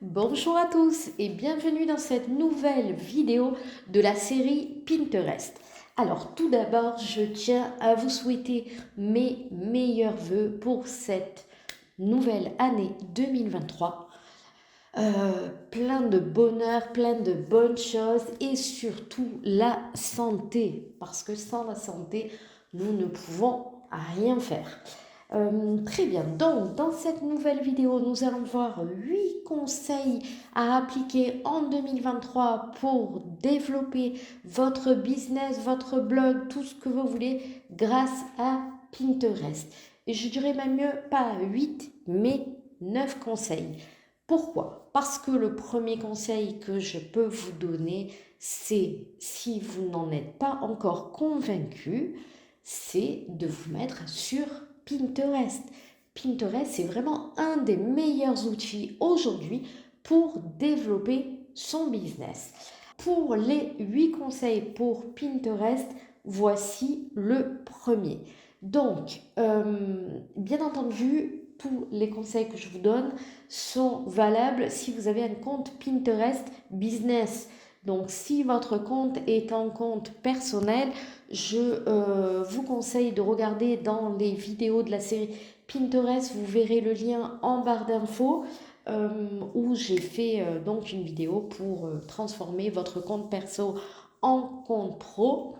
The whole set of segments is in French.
Bonjour à tous et bienvenue dans cette nouvelle vidéo de la série Pinterest. Alors tout d'abord, je tiens à vous souhaiter mes meilleurs vœux pour cette nouvelle année 2023. Plein de bonheur, plein de bonnes choses et surtout la santé. Parce que sans la santé, nous ne pouvons rien faire. Très bien, donc dans cette nouvelle vidéo, nous allons voir 8 conseils à appliquer en 2023 pour développer votre business, votre blog, tout ce que vous voulez grâce à Pinterest. Et je dirais même mieux, pas 8, mais 9 conseils. Pourquoi? Parce que le premier conseil que je peux vous donner, c'est si vous n'en êtes pas encore convaincu, c'est de vous mettre sur Pinterest. Pinterest, c'est vraiment un des meilleurs outils aujourd'hui pour développer son business. Pour les 8 conseils pour Pinterest, voici le premier. Donc, bien entendu, tous les conseils que je vous donne sont valables si vous avez un compte Pinterest business. Donc, si votre compte est un compte personnel, je vous conseille de regarder dans les vidéos de la série Pinterest. Vous verrez le lien en barre d'infos où j'ai fait donc une vidéo pour transformer votre compte perso en compte pro.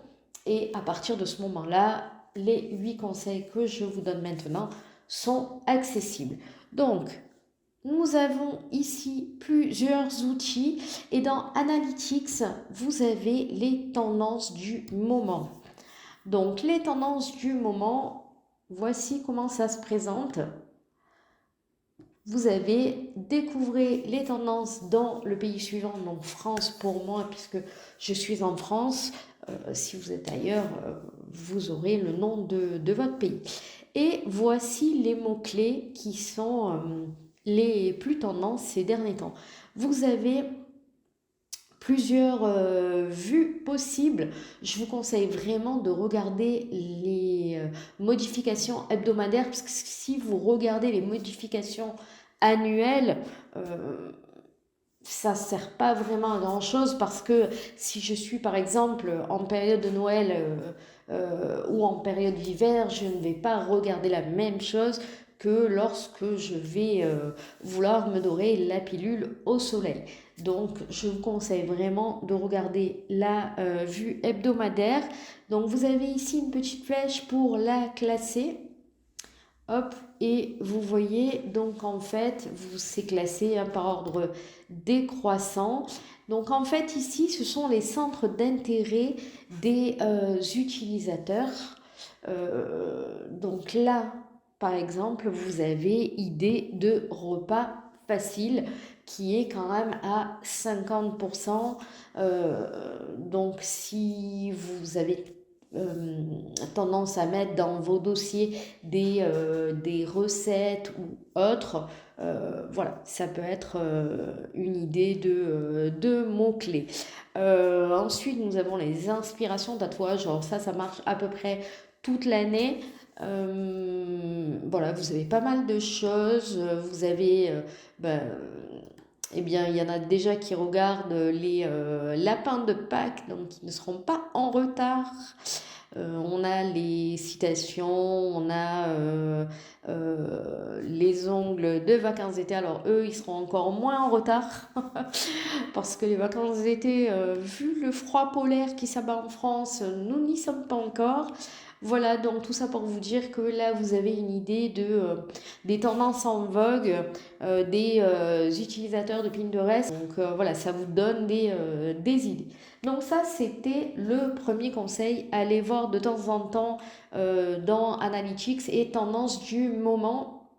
Et à partir de ce moment-là, les 8 conseils que je vous donne maintenant sont accessibles. Donc, nous avons ici plusieurs outils et dans Analytics, vous avez les tendances du moment. Donc, les tendances du moment, voici comment ça se présente. Vous avez découvert les tendances dans le pays suivant, donc France pour moi, puisque je suis en France. Si vous êtes ailleurs, vous aurez le nom de votre pays. Et voici les mots-clés qui sont les plus tendances ces derniers temps. Vous avez plusieurs vues possibles. Je vous conseille vraiment de regarder les modifications hebdomadaires, parce que si vous regardez les modifications annuelles, ça ne sert pas vraiment à grand chose, parce que si je suis par exemple en période de Noël ou en période d'hiver, je ne vais pas regarder la même chose que lorsque je vais vouloir me dorer la pilule au soleil. Donc je vous conseille vraiment de regarder la vue hebdomadaire. Donc vous avez ici une petite flèche pour la classer. Hop, et vous voyez, donc en fait, c'est classé par ordre décroissant. Donc en fait, ici, ce sont les centres d'intérêt des utilisateurs. Donc là, par exemple, vous avez idée de repas facile qui est quand même à 50%. Donc si vous avez tendance à mettre dans vos dossiers des recettes ou autres, voilà, ça peut être une idée de mots-clés. Ensuite, nous avons les inspirations tatouages. Alors ça marche à peu près toute l'année. Voilà, vous avez pas mal de choses. Vous avez, eh bien, il y en a déjà qui regardent les lapins de Pâques, donc qui ne seront pas en retard. On a les citations, on a les ongles de vacances d'été. Alors eux, ils seront encore moins en retard parce que les vacances d'été, vu le froid polaire qui s'abat en France, nous n'y sommes pas encore. Voilà, donc tout ça pour vous dire que là, vous avez une idée des tendances en vogue, des utilisateurs de Pinterest. Donc voilà, ça vous donne des idées. Donc ça, c'était le premier conseil. Allez voir de temps en temps dans Analytics et tendances du moment.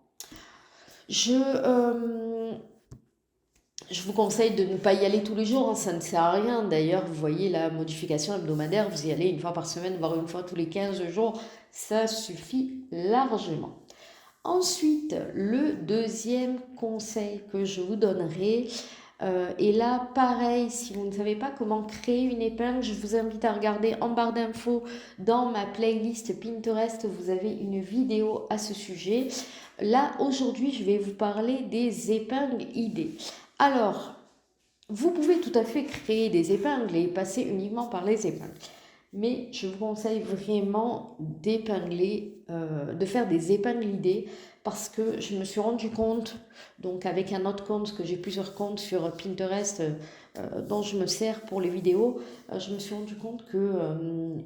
Je vous conseille de ne pas y aller tous les jours, hein, ça ne sert à rien. D'ailleurs, vous voyez la modification hebdomadaire, vous y allez une fois par semaine, voire une fois tous les 15 jours, ça suffit largement. Ensuite, le deuxième conseil que je vous donnerai, et là, pareil, si vous ne savez pas comment créer une épingle, je vous invite à regarder en barre d'infos dans ma playlist Pinterest, vous avez une vidéo à ce sujet. Là, aujourd'hui, je vais vous parler des épingles idées. Alors, vous pouvez tout à fait créer des épingles et passer uniquement par les épingles. Mais je vous conseille vraiment d'épingler, de faire des épingles idées parce que je me suis rendu compte, donc avec un autre compte, parce que j'ai plusieurs comptes sur Pinterest dont je me sers pour les vidéos, je me suis rendu compte que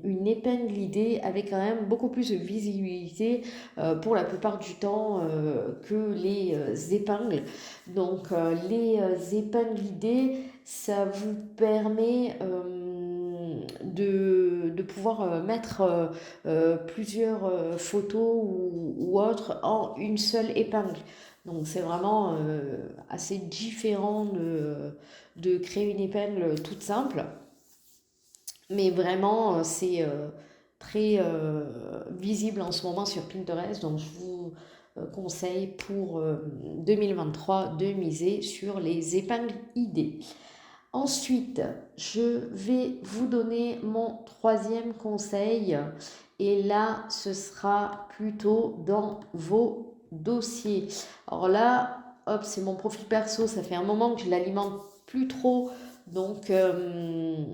une épingle idée avait quand même beaucoup plus de visibilité pour la plupart du temps que les épingles. Donc les épingles idées, ça vous permet de pouvoir mettre plusieurs photos ou autres en une seule épingle. Donc c'est vraiment assez différent de créer une épingle toute simple. Mais vraiment, c'est très visible en ce moment sur Pinterest. Donc je vous conseille pour 2023 de miser sur les épingles idées. Ensuite, je vais vous donner mon troisième conseil. Et là, ce sera plutôt dans vos dossiers. Alors là, hop, c'est mon profil perso. Ça fait un moment que je l'alimente plus trop. Donc, je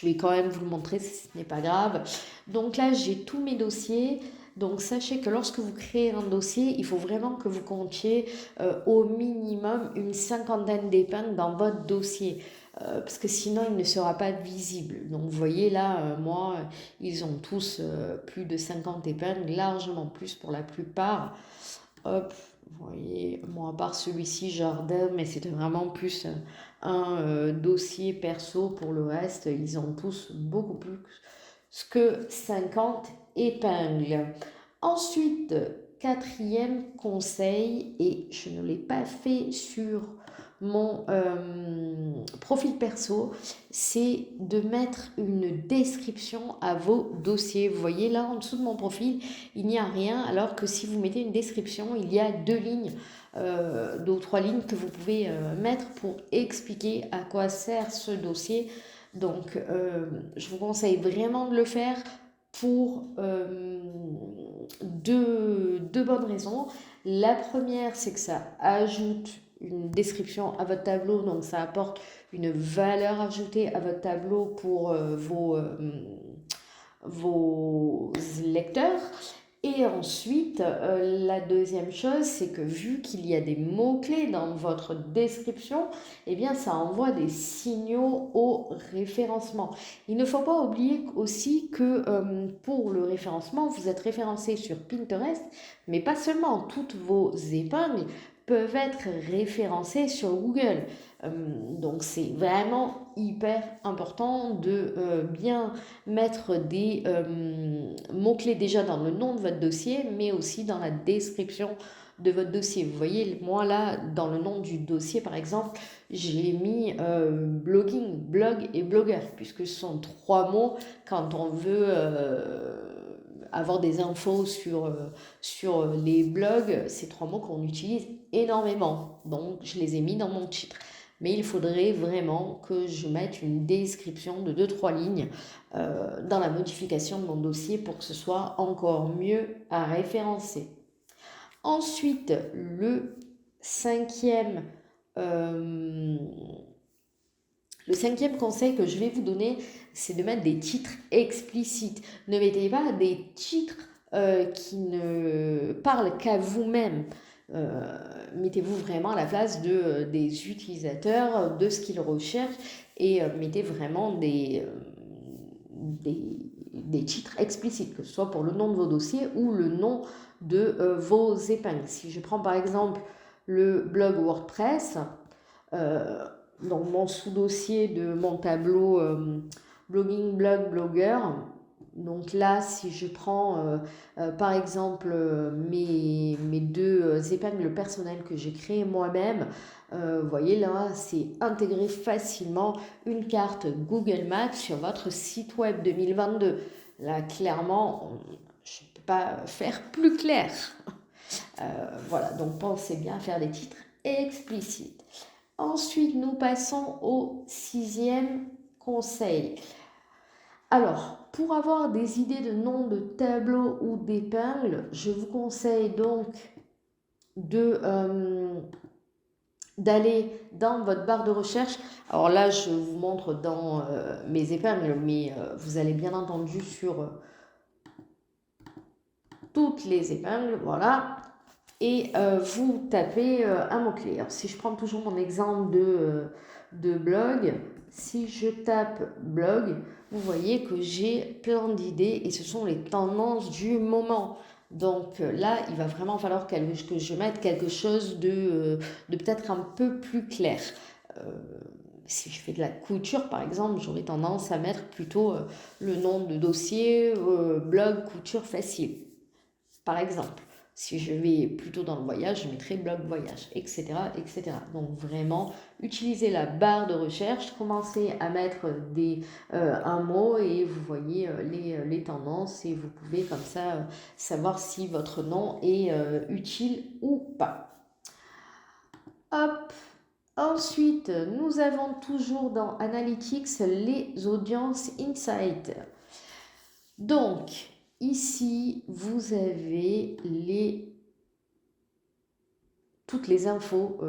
vais quand même vous le montrer, ce n'est pas grave. Donc là, j'ai tous mes dossiers. Donc sachez que lorsque vous créez un dossier, il faut vraiment que vous comptiez au minimum une cinquantaine d'épingles dans votre dossier. Parce que sinon il ne sera pas visible. Donc vous voyez là, moi, ils ont tous plus de 50 épingles, largement plus pour la plupart. Hop, vous voyez, moi à part celui-ci, jardin, mais c'était vraiment plus un dossier perso. Pour le reste, ils ont tous beaucoup plus que 50 épingles. Ensuite, quatrième conseil, et je ne l'ai pas fait sur mon profil perso, c'est de mettre une description à vos dossiers. Vous voyez là en dessous de mon profil, il n'y a rien, alors que si vous mettez une description, il y a deux lignes, deux ou trois lignes que vous pouvez mettre pour expliquer à quoi sert ce dossier. Donc, je vous conseille vraiment de le faire pour deux bonnes raisons. La première, c'est que ça ajoute une description à votre tableau, donc ça apporte une valeur ajoutée à votre tableau pour vos lecteurs. Et ensuite, la deuxième chose, c'est que vu qu'il y a des mots-clés dans votre description, eh bien, ça envoie des signaux au référencement. Il ne faut pas oublier aussi que pour le référencement, vous êtes référencé sur Pinterest, mais pas seulement. Toutes vos épingles peuvent être référencées sur Google. Donc, c'est vraiment hyper important de bien mettre des mots-clés déjà dans le nom de votre dossier, mais aussi dans la description de votre dossier. Vous voyez, moi là, dans le nom du dossier, par exemple, j'ai mis blogging, blog et blogueur, puisque ce sont trois mots quand on veut avoir des infos sur les blogs, ces trois mots qu'on utilise énormément. Donc, je les ai mis dans mon titre. Mais il faudrait vraiment que je mette une description de 2-3 lignes dans la modification de mon dossier pour que ce soit encore mieux à référencer. Ensuite, cinquième, euh, le cinquième conseil que je vais vous donner, c'est de mettre des titres explicites. Ne mettez pas des titres qui ne parlent qu'à vous-même. Mettez-vous vraiment à la place des utilisateurs, de ce qu'ils recherchent et mettez vraiment des titres explicites, que ce soit pour le nom de vos dossiers ou le nom de vos épingles. Si je prends par exemple le blog WordPress, donc mon sous-dossier de mon tableau blogging, blog, blogueur. Donc là, si je prends par exemple mes deux épingles personnelles que j'ai créées moi-même, vous voyez là, c'est intégrer facilement une carte Google Maps sur votre site web 2022. Là, clairement, je ne peux pas faire plus clair. Voilà, donc pensez bien à faire des titres explicites. Ensuite, nous passons au sixième conseil. Alors, pour avoir des idées de noms de tableaux ou d'épingles, je vous conseille donc d'aller dans votre barre de recherche. Alors là, je vous montre dans mes épingles, mais vous allez bien entendu sur toutes les épingles, voilà. Et vous tapez un mot-clé. Alors si je prends toujours mon exemple de blog, si je tape blog, vous voyez que j'ai plein d'idées et ce sont les tendances du moment. Donc là, il va vraiment falloir que je mette quelque chose de peut-être un peu plus clair. Euh, si je fais de la couture, par exemple, j'aurais tendance à mettre plutôt le nom de dossier, blog couture facile, par exemple. Si je vais plutôt dans le voyage, je mettrai blog voyage, etc., etc. Donc vraiment, utilisez la barre de recherche, commencez à mettre un mot et vous voyez les tendances et vous pouvez comme ça savoir si votre nom est utile ou pas. Hop. Ensuite, nous avons toujours dans Analytics les audiences insights. Donc, ici, vous avez toutes les infos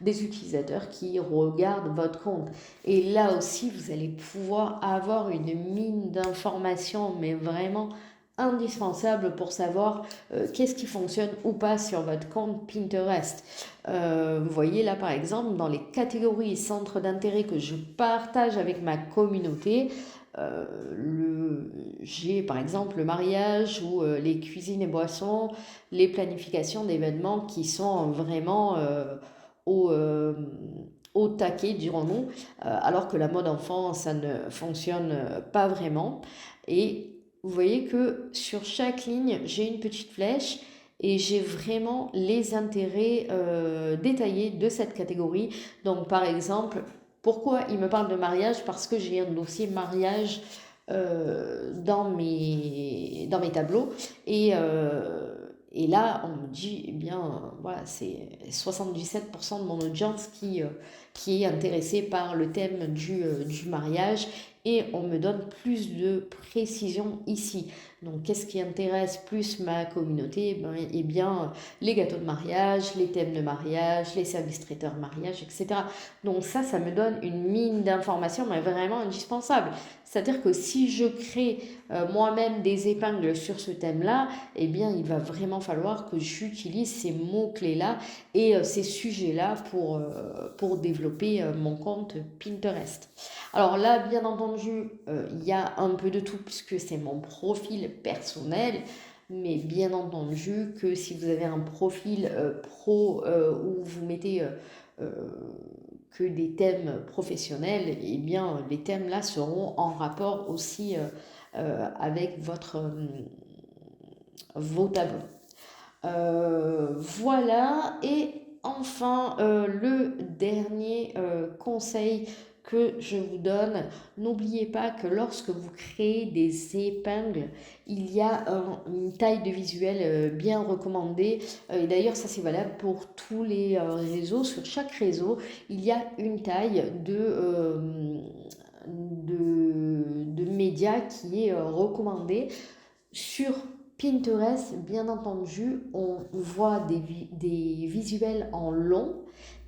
des utilisateurs qui regardent votre compte. Et là aussi, vous allez pouvoir avoir une mine d'informations, mais vraiment indispensable pour savoir qu'est-ce qui fonctionne ou pas sur votre compte Pinterest. Vous voyez là par exemple dans les catégories et centres d'intérêt que je partage avec ma communauté, j'ai par exemple le mariage ou les cuisines et boissons, les planifications d'événements qui sont vraiment au, euh, au taquet, dirons-nous, alors que la mode enfant, ça ne fonctionne pas vraiment. Et vous voyez que sur chaque ligne, j'ai une petite flèche et j'ai vraiment les intérêts détaillés de cette catégorie. Donc par exemple, pourquoi il me parle de mariage? Parce que j'ai un dossier mariage dans mes tableaux et là, on me dit, eh bien, voilà, c'est 77% de mon audience qui est intéressée par le thème du mariage et on me donne plus de précision ici. Donc, qu'est-ce qui intéresse plus ma communauté? Eh bien, les gâteaux de mariage, les thèmes de mariage, les services traiteurs mariage, etc. Donc ça me donne une mine d'informations, mais vraiment indispensable. C'est-à-dire que si je crée moi-même des épingles sur ce thème-là, eh bien, il va vraiment falloir que j'utilise ces mots-clés-là et ces sujets-là pour développer mon compte Pinterest. Alors là, bien entendu, il y a un peu de tout puisque c'est mon profil personnel. Mais bien entendu que si vous avez un profil pro où vous mettez que des thèmes professionnels, eh bien les thèmes là seront en rapport aussi avec vos tableaux. Voilà, et enfin le dernier conseil que je vous donne, n'oubliez pas que lorsque vous créez des épingles, il y a une taille de visuel bien recommandée. Et d'ailleurs, ça c'est valable pour tous les réseaux. Sur chaque réseau, il y a une taille de médias qui est recommandée. Sur Pinterest, bien entendu, on voit des visuels en long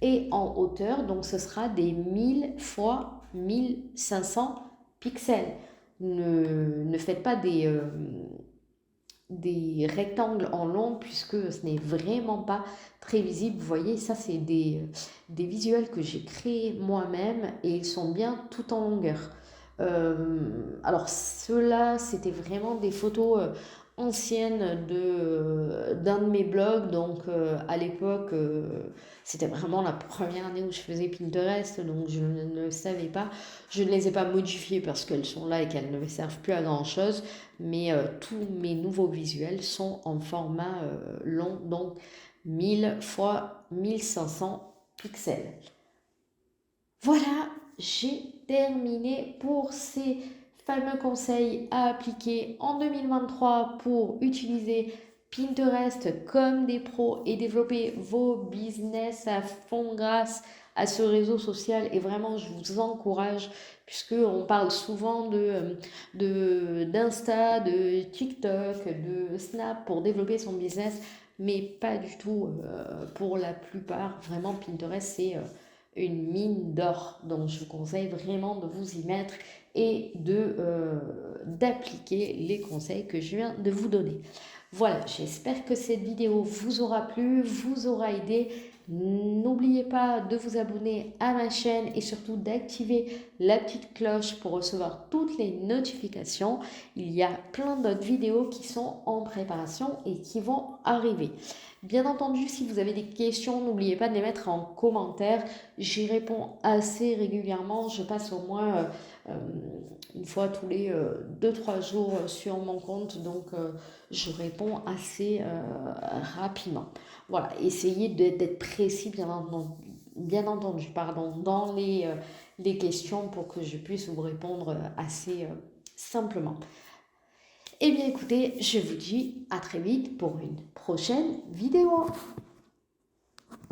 et en hauteur, donc ce sera des 1000 fois 1500 pixels. Ne faites pas des rectangles en long puisque ce n'est vraiment pas très visible. Vous voyez, ça c'est des visuels que j'ai créés moi-même et ils sont bien tout en longueur. Alors ceux-là, c'était vraiment des photos anciennes d'un de mes blogs. Donc à l'époque, c'était vraiment la première année où je faisais Pinterest, donc je ne le savais pas. Je ne les ai pas modifiées parce qu'elles sont là et qu'elles ne me servent plus à grand-chose. Mais tous mes nouveaux visuels sont en format long, donc 1000 fois 1500 pixels. Voilà, j'ai terminé pour ces fameux conseils à appliquer en 2023 pour utiliser Pinterest comme des pros et développer vos business à fond grâce à ce réseau social. Et vraiment, je vous encourage, puisque on parle souvent d'Insta, de TikTok, de Snap pour développer son business. mais pas du tout pour la plupart. Vraiment, Pinterest, c'est une mine d'or. Donc, je vous conseille vraiment de vous y mettre et d'appliquer les conseils que je viens de vous donner. Voilà, j'espère que cette vidéo vous aura plu, vous aura aidé. N'oubliez pas de vous abonner à ma chaîne et surtout d'activer la petite cloche pour recevoir toutes les notifications. Il y a plein d'autres vidéos qui sont en préparation et qui vont arriver. Bien entendu, si vous avez des questions, n'oubliez pas de les mettre en commentaire. J'y réponds assez régulièrement. Je passe au moins une fois tous les 2-3 jours sur mon compte. Donc, je réponds assez rapidement. Voilà, essayez d'être précis, bien entendu, pardon, dans les questions pour que je puisse vous répondre assez simplement. Eh bien écoutez, je vous dis à très vite pour une prochaine vidéo.